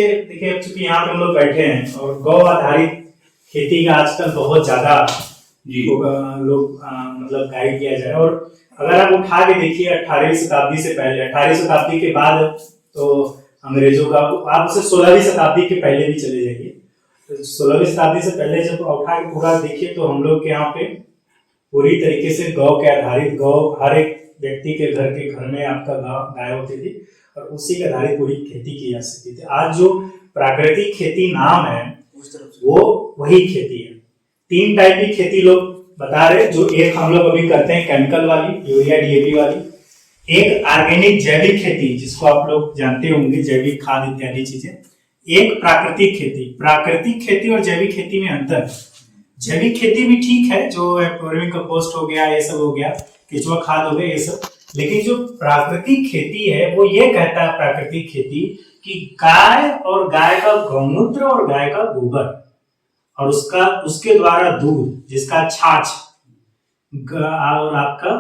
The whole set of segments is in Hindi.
देखिए, अब चूंकि यहाँ पे हम लोग बैठे हैं और गौ आधारित खेती का आजकल बहुत ज्यादा लोग मतलब गाइड किया जा रहा है। और अगर आप उठा के देखिए 18वीं शताब्दी से पहले, 18वीं शताब्दी के बाद तो अंग्रेजों का, आप उसे 16वीं शताब्दी के पहले भी चले जाइए, तो 16वीं शताब्दी से पहले जब उठा के पूरा देखिए तो हम लोग के यहाँ पे पूरी तरीके से गौ के आधारित, गौ हर एक व्यक्ति के घर में आपका गाय होती थी और उसी के आधारित पूरी खेती की जा सकती थी। आज जो प्राकृतिक खेती नाम है वो वही खेती है। 3 टाइप की खेती लोग बता रहे, जो एक हम लोग अभी करते हैं केमिकल वाली, यूरिया डीएपी वाली, एक ऑर्गेनिक जैविक खेती जिसको आप लोग जानते होंगे, जैविक खाद इत्यादि चीजें, एक प्राकृतिक खेती। प्राकृतिक खेती और जैविक खेती में अंतर, जैविक खेती भी ठीक है, जो वर्मी कंपोस्ट हो गया, ये सब हो गया, केचुआ खाद हो गया, ये सब, लेकिन जो प्राकृतिक खेती है वो ये कहता है प्राकृतिक खेती कि गाय और गाय का गौमूत्र और गाय का गोबर और उसके द्वारा दूध, जिसका छाछ और आपका,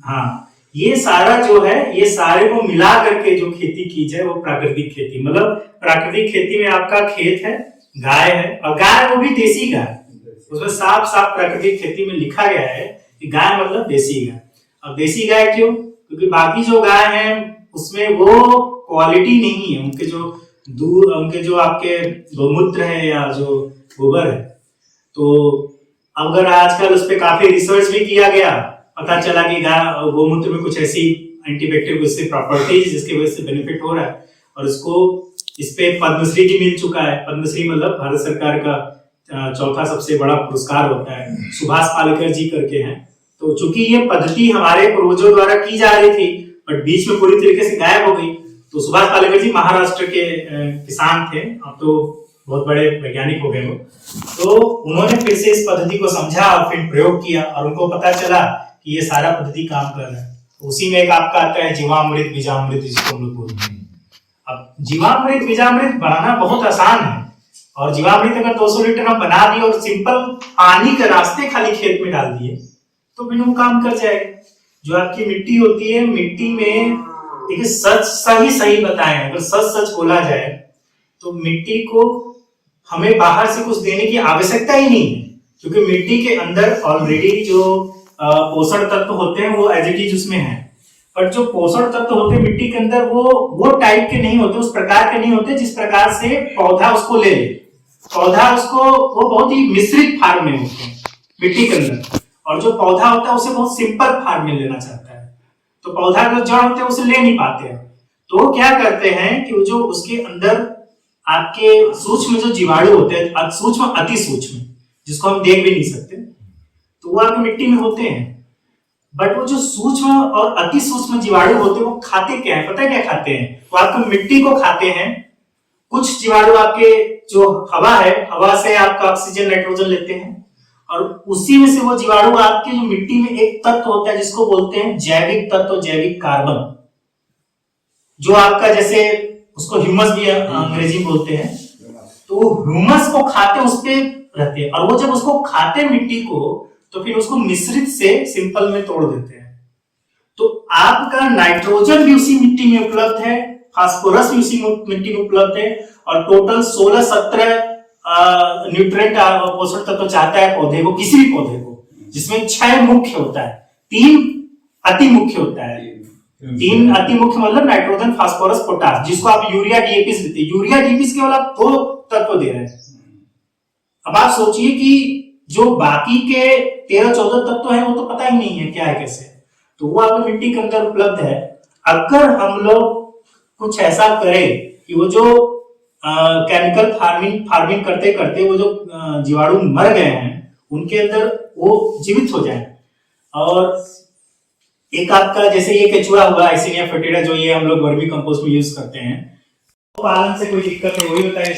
हाँ, ये सारा जो है, ये सारे को मिला करके जो खेती की जाए वो प्राकृतिक खेती। मतलब प्राकृतिक खेती में आपका खेत है, गाय है, और गाय वो भी देसी गाय, उसमें साफ साफ प्राकृतिक खेती में लिखा गया है कि गाय मतलब देसी गाय। अब देसी गाय क्यों? क्योंकि बाकी जो गाय हैं उसमें वो क्वालिटी नहीं है, उनके जो दूध, उनके जो आपके गौमूत्र है या जो गोबर है, तो अगर आजकल उस पर काफी रिसर्च भी किया गया, पता चला कि गाय गौमूत्र में कुछ ऐसी एंटीबैक्टीरियल प्रॉपर्टीज जिसकी वजह से बेनिफिट हो रहा है, और इसको इस पे पद्मश्री भी मिल चुका है। पद्मश्री मतलब भारत सरकार का चौथा सबसे बड़ा पुरस्कार होता है, सुभाष पालेकर जी करके हैं। तो चूंकि ये पद्धति हमारे पूर्वजों द्वारा की जा रही थी बट बीच में पूरी तरीके से गायब हो गई, तो सुभाष पालेकर जी महाराष्ट्र के किसान थे, अब तो बहुत बड़े वैज्ञानिक हो गए वो, तो उन्होंने फिर से इस पद्धति को समझा और फिर प्रयोग किया और उनको पता चला कि ये सारा पद्धति काम कर रहा है। तो उसी में एक आपका आता है जीवामृत बीजामृत, जिसको हम लोग बोलते हैं। अब जीवामृत बीजामृत बनाना बहुत आसान है, और जीवामृत अगर 200 लीटर हम बना दिए और सिंपल पानी के रास्ते खाली खेत में डाल दिए तो फिर वो काम कर जाएगा। जो आपकी मिट्टी होती है, मिट्टी में देखिए सही बताएं, अगर सच बोला जाए तो मिट्टी को हमें बाहर से कुछ देने की आवश्यकता ही नहीं है, क्योंकि मिट्टी के अंदर ऑलरेडी जो पोषण तत्व होते हैं वो एज इट इज उसमें है। पर जो पोषण तत्व होते हैं मिट्टी के अंदर वो टाइप के नहीं होते, उस प्रकार के नहीं होते जिस प्रकार से पौधा उसको ले ले। पौधा उसको, वो बहुत ही मिश्रित फॉर्म में होते हैं मिट्टी के अंदर, और जो पौधा होता है उसे बहुत सिंपल फॉर्म में लेना चाहता है, तो पौधा जो जड़ होते हैं उसे ले नहीं पाते हैं। तो क्या करते हैं कि जो उसके अंदर आपके सूक्ष्म जो जीवाणु होते हैं, सूक्ष्म अति सूक्ष्म, जिसको हम देख भी नहीं सकते, तो वो आपकी मिट्टी में होते हैं। बट वो जो सूक्ष्म और अति सूक्ष्म जीवाणु होते हैं वो खाते क्या है, पता है क्या खाते हैं? वो आपको मिट्टी को खाते हैं। कुछ जीवाणु आपके जो हवा है, हवा से आपका ऑक्सीजन नाइट्रोजन लेते हैं, और उसी में से वो जीवाणु आपके जो मिट्टी में एक तत्व होता है जिसको बोलते हैं जैविक तत्व, जैविक कार्बन, जो आपका जैसे उसको ह्यूमस भी अंग्रेजी में बोलते हैं, तो ह्यूमस को खाते उस पे रहते हैं, और वो जब उसको खाते मिट्टी को तो फिर उसको मिश्रित से सिंपल में तोड़ देते हैं। तो आपका नाइट्रोजन भी उसी मिट्टी में उपलब्ध है, फास्फोरस भी उसी मिट्टी में उपलब्ध है, और टोटल 16-17 न्यूट्रिएंट पोषक तत्व चाहता है पौधे को, किसी भी पौधे को, जिसमें 6 मुख्य होता है, 3 अति मुख्य होता है। 3 अति मुख्य मतलब नाइट्रोजन, फास्फोरस, पोटास, जिसको आप यूरिया डीएपी देते हैं। यूरिया डीएपी केवल आप 2 तत्व दे रहे हैं। अब आप सोचिए कि जो बाकी के 13-14 तत्व है वो तो पता ही नहीं है क्या है कैसे, तो वो आपकी मिट्टी के अंदर उपलब्ध है। अगर हम लोग कुछ ऐसा करें कि वो जो केमिकल फार्मिंग करते करते वो जो जीवाणु मर गए हैं उनके अंदर वो जीवित हो जाए, और एक आपका जैसे ये केचुआ हुआ आइसिनिया फेटिडा, जो ये हम लोग वर्मी कंपोस्ट में यूज करते हैं, तो पालन से कोई दिक्कत है वही बताइए।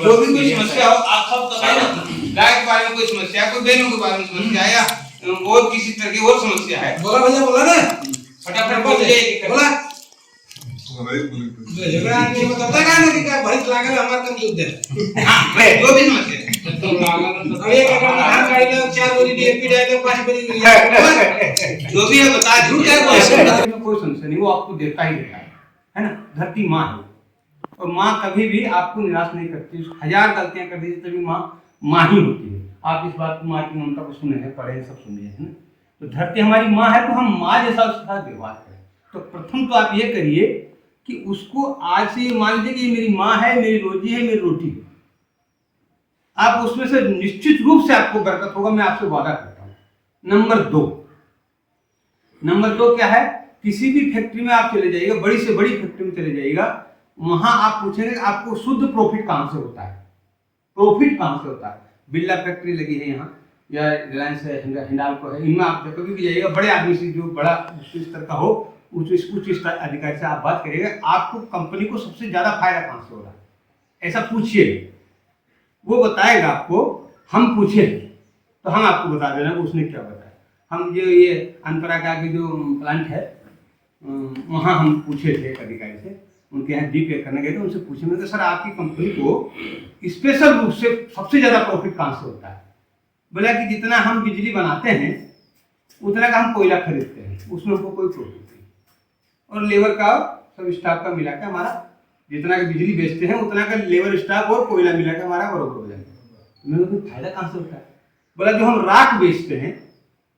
जो भी कोई समस्या हो आप सब बताइए ना, गाय के बारे में कोई समस्या, कोई बैलों के बारे में समस्या है, या और किसी तरह की और समस्या है, बोला भैया, बोला ना, फटाफट बोलिए, बोला। झगड़ा नहीं बताता ना कि क्या भरित लागल हमार कम दूध दे। हां, जो भी समस्या है तो लागल, अब एक एकड़ में धान काट ले 4 बोरी डीएपी डाल दे 5 बोरी यूरिया, जो भी है बता, झूठ क्या कोई समस्या नहीं, वो आपको देता ही देता है ना। धरती मां है और माँ कभी भी आपको निराश नहीं करती। 1000 गलतियां कर दीजिए तभी माँ माँ ही होती है। आप इस बात को, माँ की ममता को सुने हैं, पढ़े हैं, सब सुने हैं ना। तो धरती हमारी माँ है, तो हम माँ जैसा उसके साथ व्यवहार करें। तो प्रथम तो आप ये करिए कि उसको आज से ये मान लीजिए कि ये मेरी माँ है, मेरी रोजी है, मेरी रोटी है। आप उसमें से निश्चित रूप से आपको बरकत होगा, मैं आपसे वादा करता हूँ। नंबर दो क्या है, किसी भी फैक्ट्री में आप चले जाइएगा, बड़ी से बड़ी फैक्ट्री में चले जाइएगा, वहां आप पूछेंगे आपको शुद्ध प्रॉफिट कहां से होता है, प्रॉफिट कहां से होता है। बिरला फैक्ट्री लगी है यहाँ, या रिलायंस है, हिंडाल्को है, इनमें आप कभी भी जाइएगा, बड़े आदमी से जो बड़ा उच्च स्तर का हो, उच्च स्तर अधिकारी से आप बात करिएगा, आपको कंपनी को सबसे ज्यादा फायदा कहां से हो रहा है, ऐसा पूछिए, वो बताएगा आपको। हम पूछे तो हम आपको बता देना उसने क्या बताया। हम जो ये अनपरा का जो प्लांट है वहाँ हम पूछे थे एक अधिकारी से, उनके यहाँ डीपीए करने गए थे, उनसे पूछे मैंने सर आपकी कंपनी को स्पेशल रूप से सबसे ज़्यादा प्रॉफिट कहाँ से होता है। बोला कि जितना हम बिजली बनाते हैं उतना का हम कोयला खरीदते हैं, उसमें हमको कोई प्रॉफिट नहीं, और लेबर का सब स्टाफ का मिला के हमारा जितना का बिजली बेचते हैं उतना का लेबर स्टाफ और कोयला मिला के हमारा बराबर हो जाएगा। मैंने कोई फायदा कहाँ से होता है। बोला जो हम राख बेचते हैं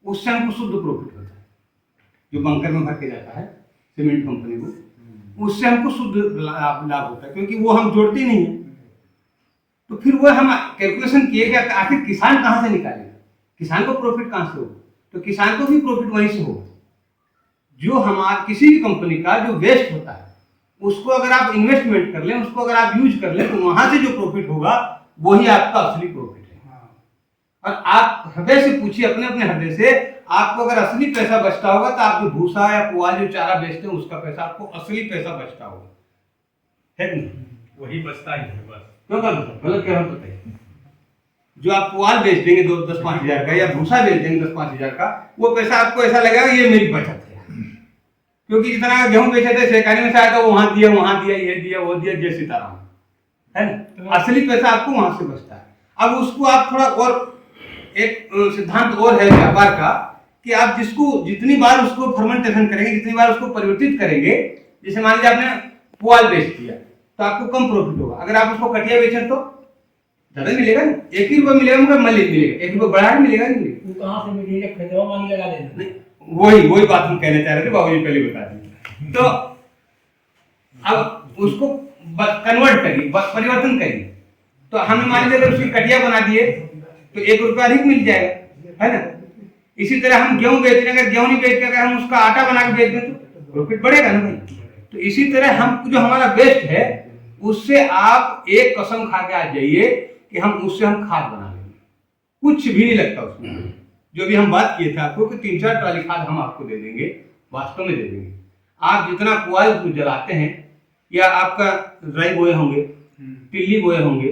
उससे हमको शुद्ध प्रॉफिट होता है, जो बंकर में भर के जाता है सीमेंट कंपनी को, उससे हमको शुद्ध लाभ होता है, क्योंकि वो हम जोड़ते नहीं है। तो फिर वो हम कैलकुलेशन किए कि आखिर किसान कहाँ से निकालेगा, किसान को प्रॉफिट कहाँ से होगा, तो किसान को भी प्रॉफिट वहीं से होगा। जो हमारे किसी भी कंपनी का जो वेस्ट होता है उसको अगर आप इन्वेस्टमेंट कर लें, उसको अगर आप यूज कर लें, तो वहां से जो प्रॉफिट होगा वही आपका असली प्रॉफिट है। और आप हृदय से पूछिए, अपने अपने हृदय से, आपको अगर असली पैसा बचता होगा तो आप जो भूसा या पुआल जो चारा बेचते हैं उसका पैसा आपको असली पैसा बचता होगा, है कि नहीं? वही बचता ही है बस। क्यों गलत कह रहा हूं बताइए। जो आप पुआल बेच देंगे 10-5 हजार का, या भूसा बेच देंगे 10-5 हजार का, वो पैसा आपको ऐसा लगेगा ये मेरी बचत है, क्योंकि जितना गेहूं बेचे थे सहकारी में से आया था वहां दिया, ये दिया, वो दिया, जय सीताराम, है ना। असली पैसा आपको वहां से बचता है। अब उसको आप थोड़ा और एक सिद्धांत और है व्यापार का, कि आप जिसको जितनी बार उसको फर्मेंटेशन करेंगे, जितनी बार उसको परिवर्तित करेंगे, जैसे मान लीजिए आपने पुआल बेच दिया तो आपको कम प्रॉफिट होगा। अगर आप उसको कटिया बेचें तो ज्यादा मिलेगा, 1 ही रुपया मिलेगा, मगर मल्लिक मिलेगा, 1 रुपया बढ़ा मिलेगा नहीं। कहाँ से मिलेगा, खरीदवा मांग लगा देना। वही बात हम कहना चाह रहे थे, बाबूजी पहले बता दी। तो अब उसको कन्वर्ट करिए, परिवर्तन करिए। तो हमें मान लीजिए अगर उसकी कटिया बना दिए तो 1 रुपया अधिक मिल जाएगा, है ना। इसी तरह हम गेहूं बेच रहे हैं, अगर गेहूं नहीं बेच के अगर हम उसका आटा बना के बेच दें तो प्रॉफिट बढ़ेगा ना भाई। तो इसी तरह हम जो हमारा वेस्ट है उससे आप एक कसम खा के आ जाइए कि उससे हम खाद बना लेंगे, कुछ भी नहीं लगता उसमें। जो भी हम बात किए थे आपको कि 3-4 ट्राली खाद हम आपको दे देंगे, वास्तव में दे देंगे। आप जितना पुआल जलाते हैं, या आपका राई बोए होंगे, तिल्ली बोए होंगे,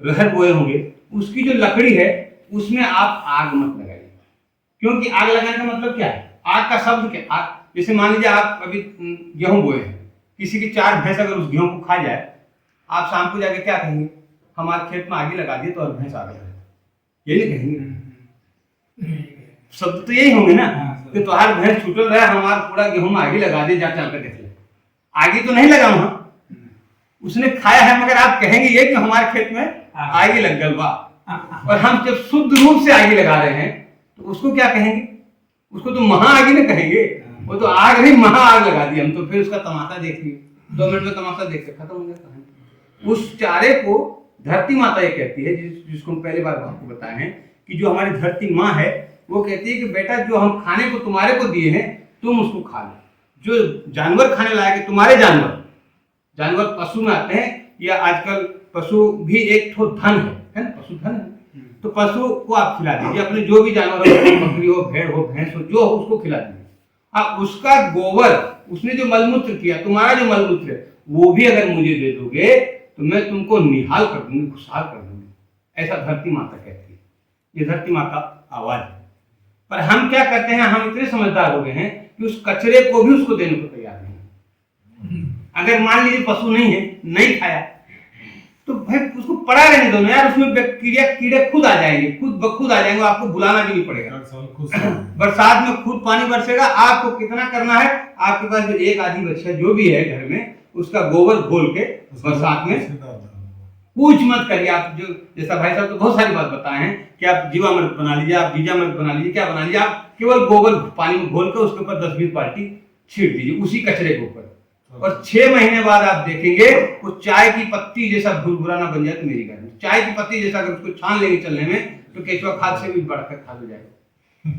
रहर बोए होंगे, उसकी जो लकड़ी है उसमें आप आग मत लगाइए। क्योंकि आग लगाने का मतलब क्या है, आग का शब्द क्या, आग जैसे मान लीजिए आप अभी गेहूं बोए हैं, किसी की 4 भैंस अगर उस गेहूं को खा जाए, आप शाम को जाके क्या कहेंगे, हमारे खेत में आगे लगा दिए तो और भैंस आ गए, यही नहीं कहेंगे। शब्द तो यही होंगे ना कि तुम्हार भैंस छूटल रहा, हमारा पूरा गेहूं में आगे लगा दिए, जा चल कर देख ले। आगे तो नहीं लगा वहां, उसने खाया है, मगर आप कहेंगे ये कि हमारे खेत में आगे लग गल बा। और हम जब शुद्ध रूप से आगे लगा रहे हैं तो उसको क्या कहेंगे, उसको तो महा आगे नहीं कहेंगे, वो तो आग नहीं महा आग लगा दी हम। तो फिर उसका तमाशा देखिए, 2 मिनट में तमाशा देख के खत्म हो गया। उस चारे को धरती माता ये कहती है, जिसको हम पहले बार आपको बताए हैं कि जो हमारी धरती माँ है वो कहती है कि बेटा जो हम खाने को तुम्हारे को दिए हैं तुम उसको खा लो। जो जानवर खाने लायक है, तुम्हारे जानवर पशु में आते हैं, या आजकल पशु भी एक ठो धन है ना, पशु धन है। तो पशु को आप खिला दीजिए, अपने जो भी जानवर हो, बकरी हो, भेड़ हो, भैंस हो, जो हो उसको खिला दीजिए। आप उसका गोबर, उसने जो मलमूत्र किया, तुम्हारा जो मलमूत्र है, वो भी अगर मुझे दे दोगे तो मैं तुमको निहाल कर दूंगी, खुशहाल कर दूंगी। ऐसा धरती माता कहती है, ये धरती माँ का आवाज है। पर हम क्या करते हैं, हम इतने समझदार हो गए हैं कि उस कचरे को भी उसको देने को तैयार नहीं। अगर मान लीजिए पशु नहीं है, नहीं खाया, तो भाई उसको पड़ा रहने दो ना यार, उसमें बैक्टीरिया कीड़े खुद आ जाएंगे, खुद आ जाएंगे, आपको बुलाना भी नहीं पड़ेगा। बरसात में खुद पानी बरसेगा, आपको कितना करना है, आपके पास जो एक आधी बच्चा जो भी है घर में, उसका गोबर घोल के बरसात में कुछ मत करिए आप। जो जैसा भाई साहब तो बहुत सारी बात बताए हैं कि आप जीवामृत बना लीजिए, आप बीजामृत बना लीजिए, क्या बना लीजिए, आप केवल गोबर पानी में घोल के उसके ऊपर 10-20 बाल्टी छीट दीजिए उसी कचरे के ऊपर, और 6 महीने बाद आप देखेंगे वो चाय की पत्ती जैसा भुरभुरा ना बन जाए। तो मेरी गाय चाय की पत्ती जैसा अगर उसको छान लेंगे चलने में तो केचुआ खाद से भी बढ़कर खाद हो जाएगा।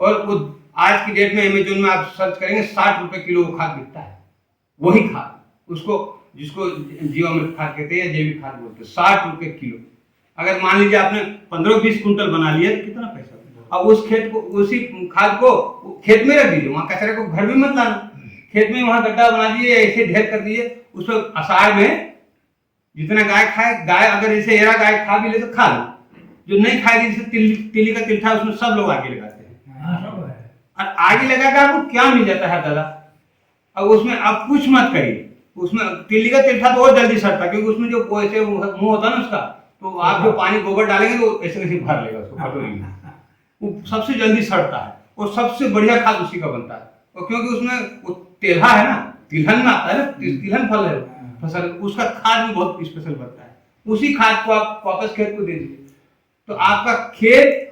और वो आज की डेट में अमेजोन में आप सर्च करेंगे 60 रुपए किलो वो खाद बिकता है, वही खाद उसको जिसको जीवामृत खाद कहते हैं या जैविक खाद बोलते हैं, 60 रुपए किलो। अगर मान लीजिए आपने 15-20 कुंटल बना लिया तो कितना पैसा? अब उस खेत को उसी खाद को खेत में रख दीजिए, वहां कचरे को घर में मत लाना, खेत में वहां गड्ढा बना दीजिए, ऐसे ढेर कर दीजिए, उसमें अषाढ़ में जितना गाय खाए, गाय अगर जैसे एरा गाय खा भी ले तो खा लो, जो नहीं खाएगी जैसे तिली का तिलठा उसमें सब लोग आगे लगाते हैं, और आगे लगा के आपको क्या मिल जाता है दादा? अब उसमें आप कुछ मत करिए, उसमें तिल्ली का तिलठा तो और जल्दी सड़ता है क्योंकि उसमें जो ऐसे मुंह होता है ना उसका, तो आप जो पानी गोबर डालेंगे तो ऐसे कैसे भर लेगा उसको कटोरी में, वो सबसे जल्दी सड़ता है और सबसे बढ़िया खाद उसी का बनता है। और क्योंकि उसमें वो तेलहा है ना, तिलहन में आता है ना, तिलहन फल है फसल, उसका खाद भी बहुत स्पेशल बनता है। उसी खाद को आप वापस खेत को दे दीजिए तो आपका खेत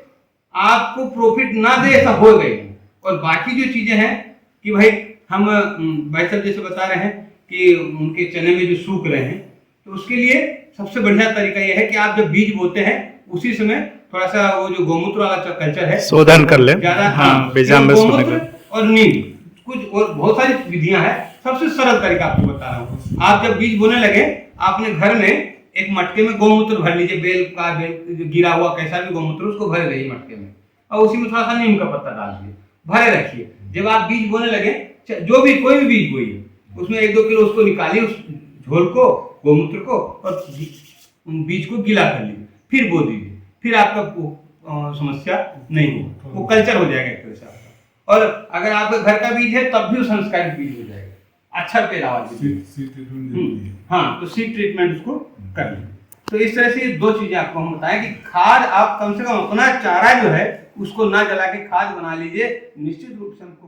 आपको प्रॉफिट ना दे ऐसा हो गई। और बाकी जो चीजें हैं कि भाई हम भाई साहब जैसे बता रहे हैं कि उनके चने में जो सूख रहे हैं, तो उसके लिए सबसे बढ़िया तरीका यह है कि आप जब बीज बोते हैं उसी समय थोड़ा सा वो जो गोमूत्र वाला कल्चर है शोधन कर ले, ज्यादा, गोमूत्र और नीम, कुछ और बहुत सारी विधियां हैं। सबसे सरल तरीका आपको बता रहा हूँ, आप जब बीज बोने लगे आपने घर में एक मटके में गोमूत्र भर लीजिए, बेल गिरा हुआ कैसा भी गोमूत्र उसको भरे रहिए मटके में, और उसी में थोड़ा सा नीम का पत्ता डाल दिए, भरे रखिए। जब आप बीज बोने लगे, जो भी कोई भी बीज बोइए, उसमें 1-2 किलो उसको निकालिए, उस झोल को गोमूत्र को, और बीज को गीला कर लीजिए, फिर बो दीजिए, फिर आपका समस्या नहीं होगा, वो कल्चर हो जाएगा एक तरह से आपका। और अगर आपके घर का बीज है तब भी वो संस्कारित बीज हो जाएगा, अच्छा पैदावार। हाँ, तो सीड ट्रीटमेंट उसको कर लीजिए। तो इस तरह से 2 चीजें आपको हम बताएं कि खाद आप कम से कम अपना चारा जो है उसको ना जला के खाद बना लीजिए, निश्चित रूप से हमको